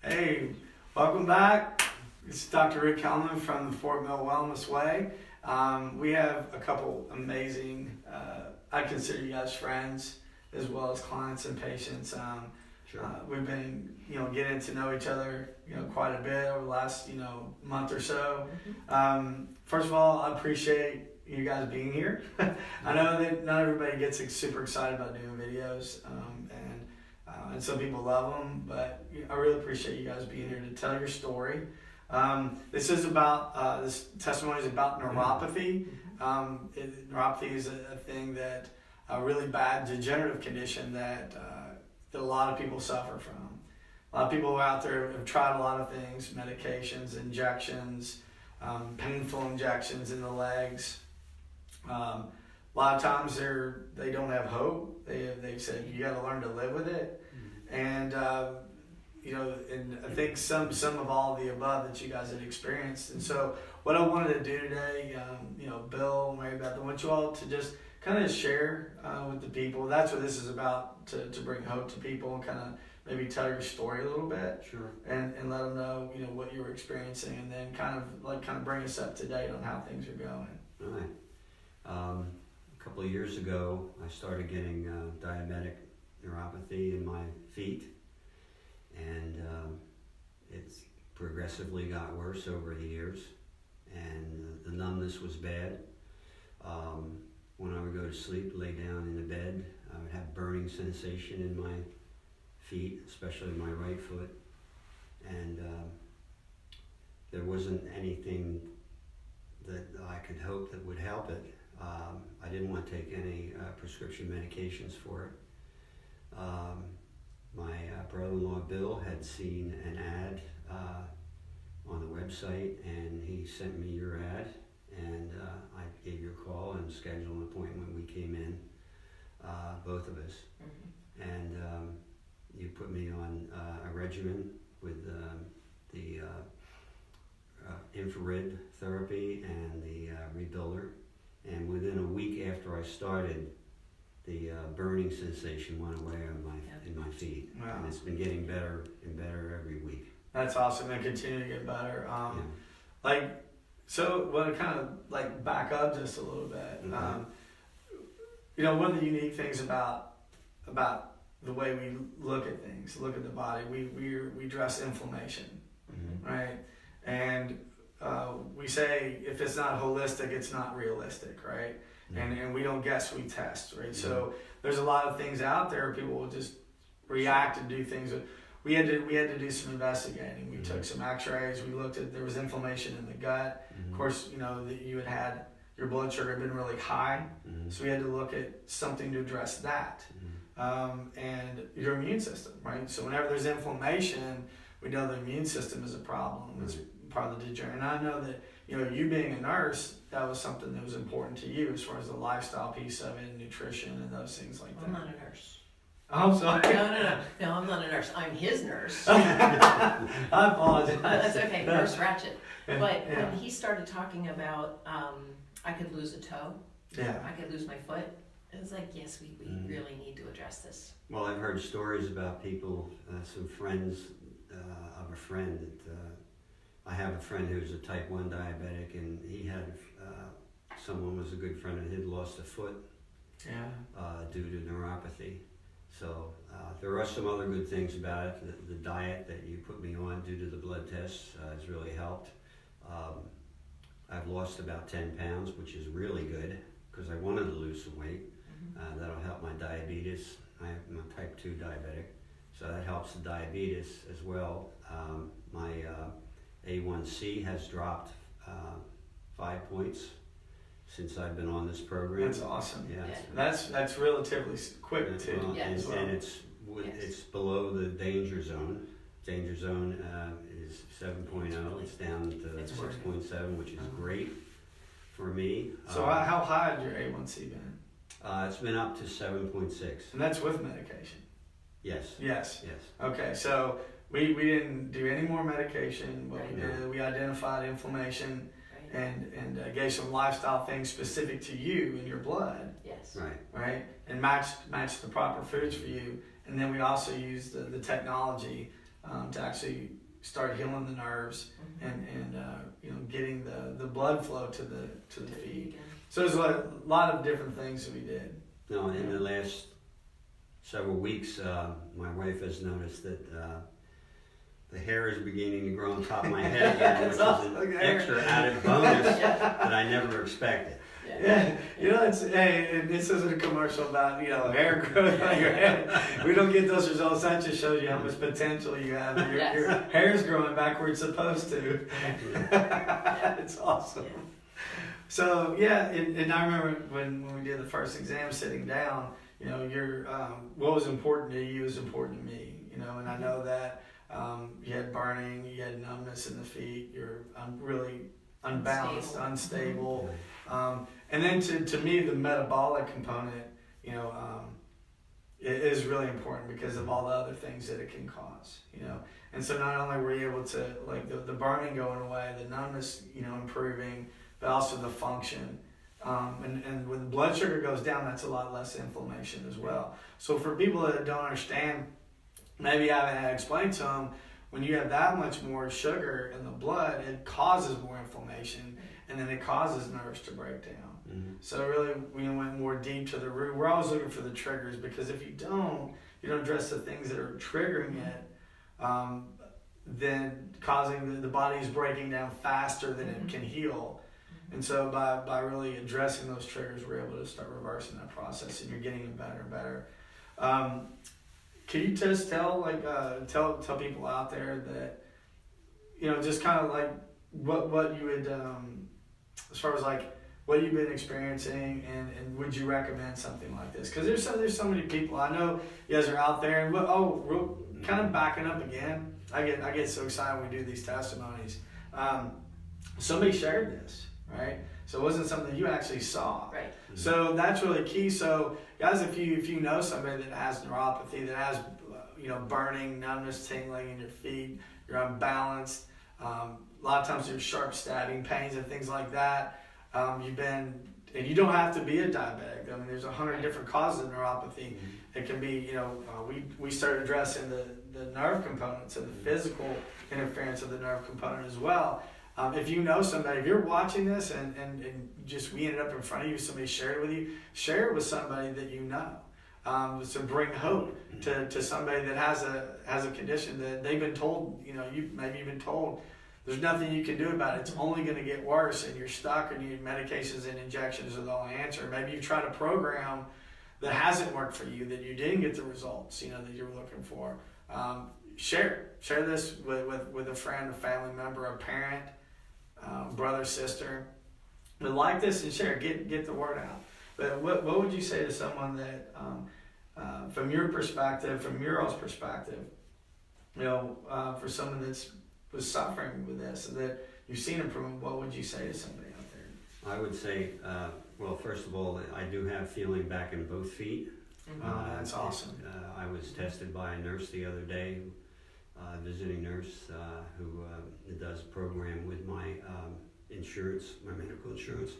Hey, welcome back. It's Dr. Rick Hellmann from the Fort Mill Wellness Way. We have a couple amazing, I consider you guys friends as well as clients and patients. Sure. We've been, getting to know each other, quite a bit over the last, month or so. First of all, I appreciate you guys being here. I know that not everybody gets super excited about doing videos, and some people love them, but I really appreciate you guys being here to tell your story. This is about, this testimony is about neuropathy. Neuropathy is a thing that, a really bad degenerative condition that a lot of people suffer from. A lot of people out there have tried a lot of things, medications, injections, painful injections in the legs. A lot of times they don't have hope. They've said you got to learn to live with it. And and I think some of all the above that you guys had experienced. And so what I wanted to do today, Bill, Mary Beth, I want you all to just kind of share with the people. That's what this is about, to bring hope to people and kind of maybe tell your story a little bit. Sure. And let them know, what you were experiencing, and then kind of bring us up to date on how things are going. All right. A couple of years ago, I started getting diabetic neuropathy in my feet, and it's progressively got worse over the years, and the numbness was bad. When I would go to sleep, lay down in the bed, I would have burning sensation in my feet, especially my right foot, and there wasn't anything that I could hope that would help it. I didn't want to take any prescription medications for it. My brother-in-law Bill had seen an ad on the website, and he sent me your ad, and I gave you a call and scheduled an appointment. We came in, both of us, and you put me on a regimen with the infrared therapy and the rebuilder, and within a week after I started, the burning sensation went away in my feet. Wow. And it's been getting better and better every week. That's awesome. And continue to get better. So I want to kind of back up just a little bit. Okay. One of the unique things about the way we look at things, look at the body, we address inflammation, right? And we say if it's not holistic, it's not realistic, right? And we don't guess, we test, right? So there's a lot of things out there. People will just react and do things. We had to do some investigating. We took some X-rays. We looked at, there was inflammation in the gut. Of course, that you had your blood sugar had been really high, so we had to look at something to address that. And your immune system, right? So whenever there's inflammation, we know the immune system is a problem. It's part of the degeneration. And I know that, you being a nurse, that was something that was important to you as far as the lifestyle piece of it, nutrition and those things like that. I'm not a nurse. I'm sorry. No, I'm not a nurse. I'm his nurse. I apologize. That's okay, Nurse Ratchet. But Yeah. when he started talking about I could lose a toe, Yeah. I could lose my foot, it was like, yes, we really need to address this. Well, I've heard stories about people, some friends of a friend that I have a friend who's a type 1 diabetic, and he had someone was a good friend and he'd lost a foot due to neuropathy. So there are some other good things about it. The diet that you put me on due to the blood tests has really helped. I've lost about 10 pounds, which is really good because I wanted to lose some weight. That'll help my diabetes. I'm a type 2 diabetic, so that helps the diabetes as well. My A1C has dropped 5 points since I've been on this program. That's awesome. Yeah. That's relatively quick too. Well, Yes. and it's below the danger zone. Danger zone is 7.0. It's down to It's 6.7, which is great for me. So how high had your A1C been? It's been up to 7.6. And that's with medication. Yes. Yes. Yes. Okay, so we didn't do any more medication. What we Right. did, we identified inflammation Right? and gave some lifestyle things specific to you and your blood, Yes. Right. and matched the proper foods for you. And then we also used the technology to actually start healing the nerves and getting the blood flow to the feet. So there's a lot of different things that we did. No, in the last several weeks, my wife has noticed that the hair is beginning to grow on top of my head again, which is an extra added bonus that I never expected. Yeah, this isn't a commercial about hair growth on your head. We don't get those results. That just shows you how much potential you have. Your hair's growing back where it's supposed to. It's awesome. Yeah. So and I remember when we did the first exam, sitting down. Your what was important to you is important to me. And I know that you had burning, you had numbness in the feet. You're really unbalanced, unstable. And then to me, the metabolic component, it is really important because of all the other things that it can cause, And so not only were you able to, like the burning going away, the numbness, improving, but also the function. And when the blood sugar goes down, that's a lot less inflammation as well. So for people that don't understand, maybe I haven't had to explain to them, when you have that much more sugar in the blood, it causes more inflammation, and then it causes nerves to break down. So really, we went more deep to the root. We're always looking for the triggers, because if you don't address the things that are triggering it, then causing the body's breaking down faster than it can heal. And so by really addressing those triggers, we're able to start reversing that process, and you're getting it better and better. Can you just tell people out there that, just kind of like what you would, as far as like what you've been experiencing, and would you recommend something like this? Because there's so many people. I know you guys are out there, and kind of backing up again. I get so excited when we do these testimonies. Somebody shared this, right? So it wasn't something you actually saw. Right. So that's really key. So guys, if you know somebody that has neuropathy, that has burning, numbness, tingling in your feet, you're unbalanced, a lot of times there's sharp stabbing pains and things like that. And you don't have to be a diabetic. I mean, there's 100 different causes of neuropathy. It can be, we started addressing the nerve components and the physical interference of the nerve component as well. If you know somebody, if you're watching this and just we ended up in front of you, somebody shared it with you, share it with somebody that you know. To bring hope to somebody that has a condition that they've been told, you've been told there's nothing you can do about it. It's only going to get worse, and you're stuck, and you need medications and injections are the only answer. Maybe you've tried a program that hasn't worked for you, that you didn't get the results, that you were looking for. Share this with a friend, a family member, a parent, brother, sister. But like this and share, get the word out. But what would you say to someone that, from your perspective, from your all's perspective, for someone was suffering with this, and that you've seen improvement, what would you say to somebody out there? I would say, well, first of all, I do have feeling back in both feet. That's awesome. I was tested by a nurse the other day, a visiting nurse who does a program with my insurance, my medical insurance.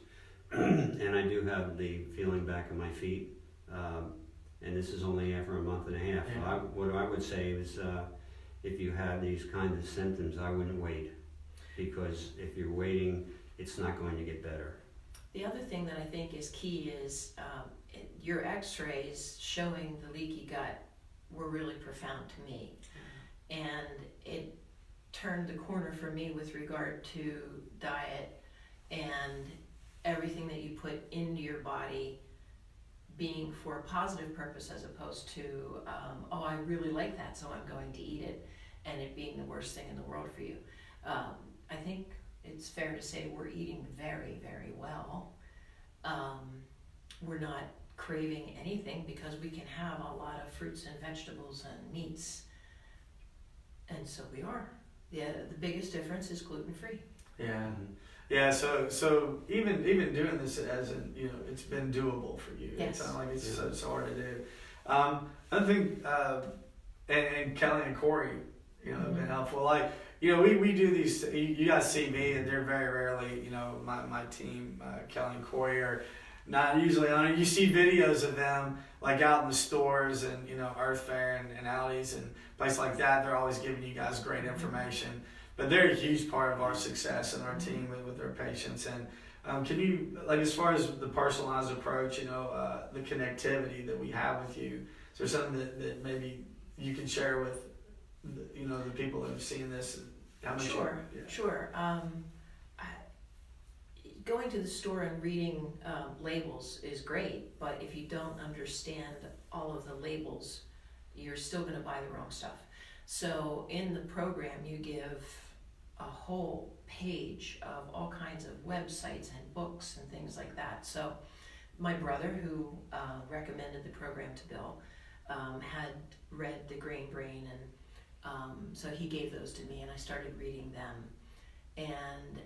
And I do have the feeling back in my feet, and this is only after a month and a half. Yeah. So what I would say is, if you have these kinds of symptoms, I wouldn't wait, because if you're waiting, it's not going to get better. The other thing that I think is key is your x-rays showing the leaky gut were really profound to me. And it turned the corner for me with regard to diet and everything that you put into your body being for a positive purpose, as opposed to, I really like that, so I'm going to eat it, and it being the worst thing in the world for you. I think it's fair to say we're eating very, very well. We're not craving anything because we can have a lot of fruits and vegetables and meats, and so we are. Yeah, the biggest difference is gluten-free. Yeah. Yeah, so even doing this as it's been doable for you. Yes. It's not like it's so hard to do. Another thing, and Kelly and Corey, have been helpful. Like, we do these. You guys see me, and they're very rarely. My team, Kelly and Corey, are not usually on it. You see videos of them like out in the stores and Earth Fair and Aldi's and places like that. They're always giving you guys great information, but they're a huge part of our success and our team with their patients. And can you, like, as far as the personalized approach, the connectivity that we have with you, is there something that maybe you can share with the people that have seen this? How much Sure. Going to the store and reading labels is great, but if you don't understand all of the labels, you're still going to buy the wrong stuff. So in the program, you give a whole page of all kinds of websites and books and things like that. So my brother, who recommended the program to Bill, had read The Grain Brain, and so he gave those to me, and I started reading them. And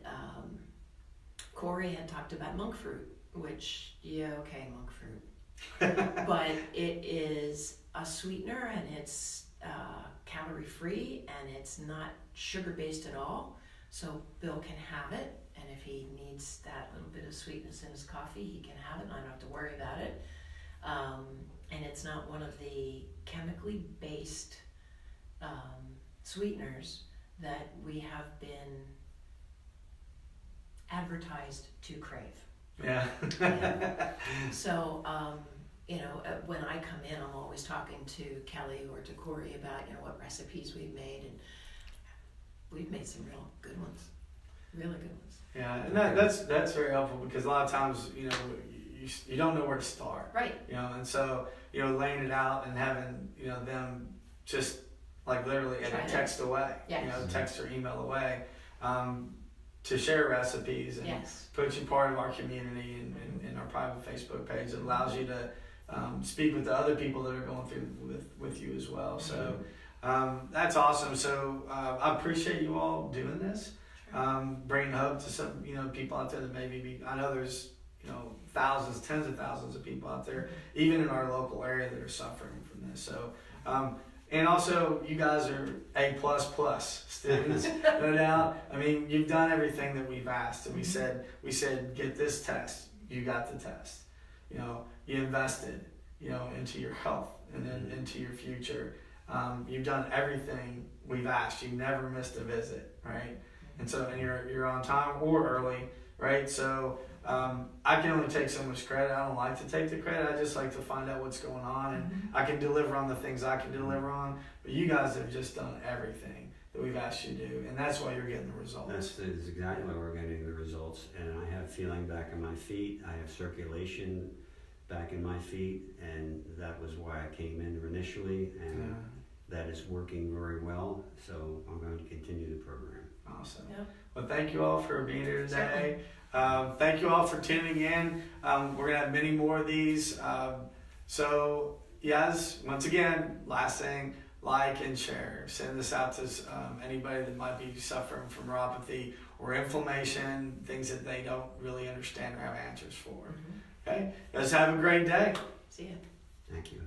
Corey had talked about monk fruit, which, monk fruit. But it is a sweetener, and it's calorie free, and it's not sugar based at all. So Bill can have it, and if he needs that little bit of sweetness in his coffee, he can have it, and I don't have to worry about it. And it's not one of the chemically based sweeteners that we have been advertised to crave. Yeah. So, when I come in, I'm always talking to Kelly or to Corey about, what recipes we've made, and we've made some real good ones, really good ones. Yeah, and that's very helpful, because a lot of times, you don't know where to start. Right. And so, laying it out and having, them just like literally a text away, yes. Text or email away, to share recipes and yes. put you part of our community and our private Facebook page. It allows you to speak with the other people that are going through with you as well. So that's awesome. So I appreciate you all doing this, bringing hope to some people out there that maybe I know there's thousands, tens of thousands of people out there, even in our local area, that are suffering from this. So and also, you guys are A++ students, no doubt. I mean, you've done everything that we've asked, and we said get this test. You got the test. You invested, into your health and then into your future. You've done everything we've asked. You never missed a visit, right? And so, and you're on time or early, right? So I can only take so much credit. I don't like to take the credit. I just like to find out what's going on, and I can deliver on the things I can deliver on. But you guys have just done everything that we've asked you to do, and that's why you're getting the results. That's exactly why we're getting the results. And I have feeling back in my feet. I have circulation back in my feet, and that was why I came in initially, and that is working very well. So I'm going to continue the program. Awesome. Yep. Well, thank you all for being here today. Thank you all for tuning in. We're going to have many more of these. So, yes, once again, last thing, like and share. Send this out to anybody that might be suffering from neuropathy or inflammation, things that they don't really understand or have answers for. Okay? Guys, have a great day. See ya. Thank you.